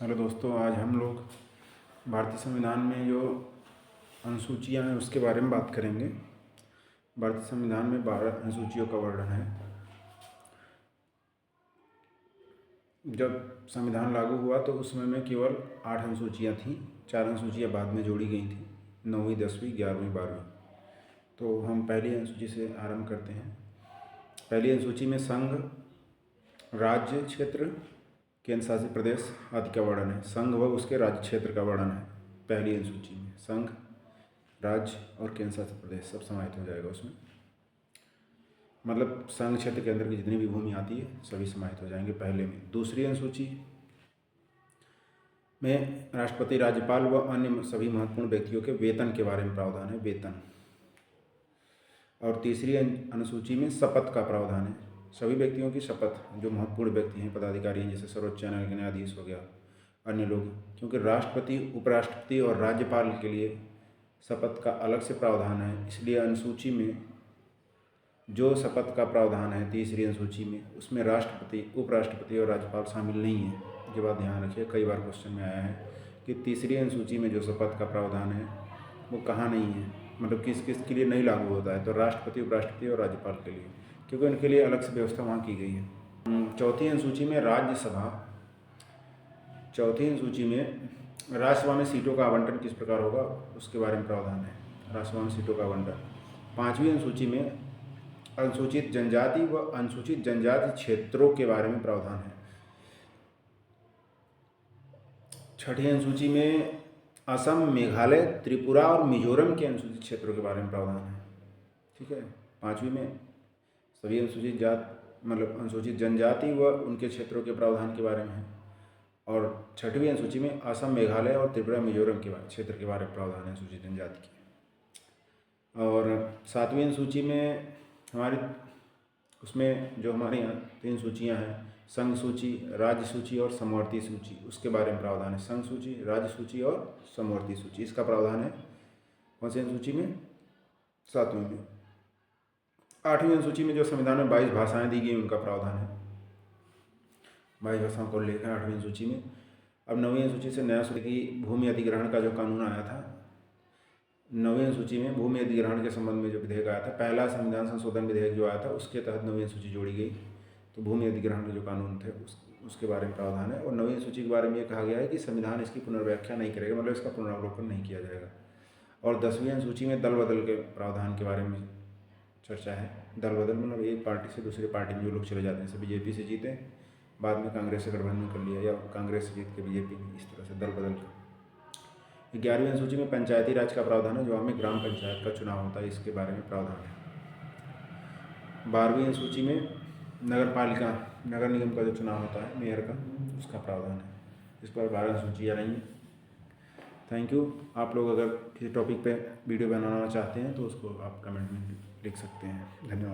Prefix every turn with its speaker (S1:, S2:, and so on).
S1: Hello दोस्तों, आज हम लोग भारतीय संविधान में जो अनुसूचियां हैं उसके बारे में बात करेंगे। भारतीय संविधान में 12 अनुसूचियों का वर्णन है। जब संविधान लागू हुआ तो उस समय में केवल 8 अनुसूचियां थीं। 4 अनुसूचियां बाद में जोड़ी गई थी, 9वीं, 10वीं, 11वीं, 12वीं। तो हम पहली अनुसूची से आरंभ करते हैं। पहली अनुसूची में संघ, राज्य, क्षेत्र, केंद्र शासित प्रदेश आदि का वर्णन है। संघ व उसके राज्य क्षेत्र का वर्णन है पहली अनुसूची में। संघ, राज्य और केंद्र शासित प्रदेश सब समाहित हो जाएगा उसमें। मतलब संघ क्षेत्र के अंदर की जितनी भी भूमि आती है सभी समाहित हो जाएंगे पहले में। दूसरी अनुसूची में राष्ट्रपति, राज्यपाल व अन्य सभी महत्वपूर्ण व्यक्तियों के वेतन के बारे में प्रावधान है, वेतन। और तीसरी अनुसूची में शपथ का प्रावधान है। सभी व्यक्तियों की शपथ, जो महत्वपूर्ण व्यक्ति हैं, पदाधिकारी हैं, जैसे सर्वोच्च न्यायालय के न्यायाधीश हो गया, अन्य लोग, क्योंकि राष्ट्रपति, उपराष्ट्रपति और राज्यपाल के लिए शपथ का अलग से प्रावधान है। इसलिए अनुसूची में जो शपथ का प्रावधान है तीसरी अनुसूची में, उसमें राष्ट्रपति, उपराष्ट्रपति और राज्यपाल शामिल नहीं है। ये बात ध्यान रखिए, कई बार क्वेश्चन में आया है कि तीसरी अनुसूची में जो शपथ का प्रावधान है वो कहाँ नहीं है, मतलब किस किस के लिए नहीं लागू होता है। तो राष्ट्रपति, उपराष्ट्रपति और राज्यपाल के लिए, क्योंकि उनके लिए अलग से व्यवस्था वहाँ की गई है। चौथी अनुसूची में राज्यसभा, चौथी अनुसूची में राज्यसभा में सीटों का आवंटन किस प्रकार होगा उसके बारे में प्रावधान है, राज्यसभा में सीटों का आवंटन। पाँचवीं अनुसूची में अनुसूचित जनजाति व अनुसूचित जनजाति क्षेत्रों के बारे में प्रावधान है। छठी अनुसूची में असम, मेघालय, त्रिपुरा और मिजोरम के अनुसूचित क्षेत्रों के बारे में प्रावधान है। ठीक है। पाँचवीं में सभी अनुसूचित मतलब अनुसूचित जनजाति व उनके क्षेत्रों के प्रावधान के बारे में है। और छठवीं अनुसूची में असम, मेघालय और त्रिपुरा, मिजोरम के क्षेत्र के बारे में प्रावधान है अनुसूचित जनजाति के। और सातवीं अनुसूची में हमारी उसमें जो हमारे यहाँ 3 सूचियाँ हैं, संघ सूची, राज्य सूची और समवर्ती सूची, उसके बारे में प्रावधान है। संघ सूची, राज्य सूची और समवर्ती सूची, इसका प्रावधान है कौन सी अनुसूची में? 7वीं में। 8वीं अनुसूची में जो संविधान में 22 भाषाएं दी गई उनका प्रावधान है। 22 भाषाओं को लेकर 8वीं अनुसूची में। अब 9वीं अनुसूची से नया की भूमि अधिग्रहण का जो कानून आया था, 9वीं अनुसूची में भूमि अधिग्रहण के संबंध में जो विधेयक आया था, पहला संविधान संशोधन विधेयक जो आया था, उसके तहत 9वीं अनुसूची जोड़ी गई। तो भूमि अधिग्रहण के जो कानून थे उसके बारे में प्रावधान है। और 9वीं अनुसूची के बारे में ये कहा गया है कि संविधान इसकी पुनर्व्याख्या नहीं करेगा, मतलब इसका पुनरावलोकन नहीं किया जाएगा। और 10वीं अनुसूची में दल बदल के प्रावधान के बारे में चर्चा है। दल बदल मतलब एक पार्टी से दूसरी पार्टी में जो लोग चले जाते हैं, जैसे बीजेपी से जीते, बाद में कांग्रेस से गठबंधन कर लिया, या कांग्रेस से जीत के बीजेपी में, इस तरह से दल बदल कर। 11वीं अनुसूची में पंचायती राज का प्रावधान है, जो हमें ग्राम पंचायत का चुनाव होता है, इसके बारे में प्रावधान है। 12वीं अनुसूची में नगर पालिका, नगर निगम का जो चुनाव होता है, मेयर का, उसका प्रावधान है। इस पर 12 अनुसूचियाँ रही हैं। Thank you. आप लोग अगर किसी टॉपिक पे वीडियो बनाना चाहते हैं तो उसको आप कमेंट में लिख सकते हैं। धन्यवाद।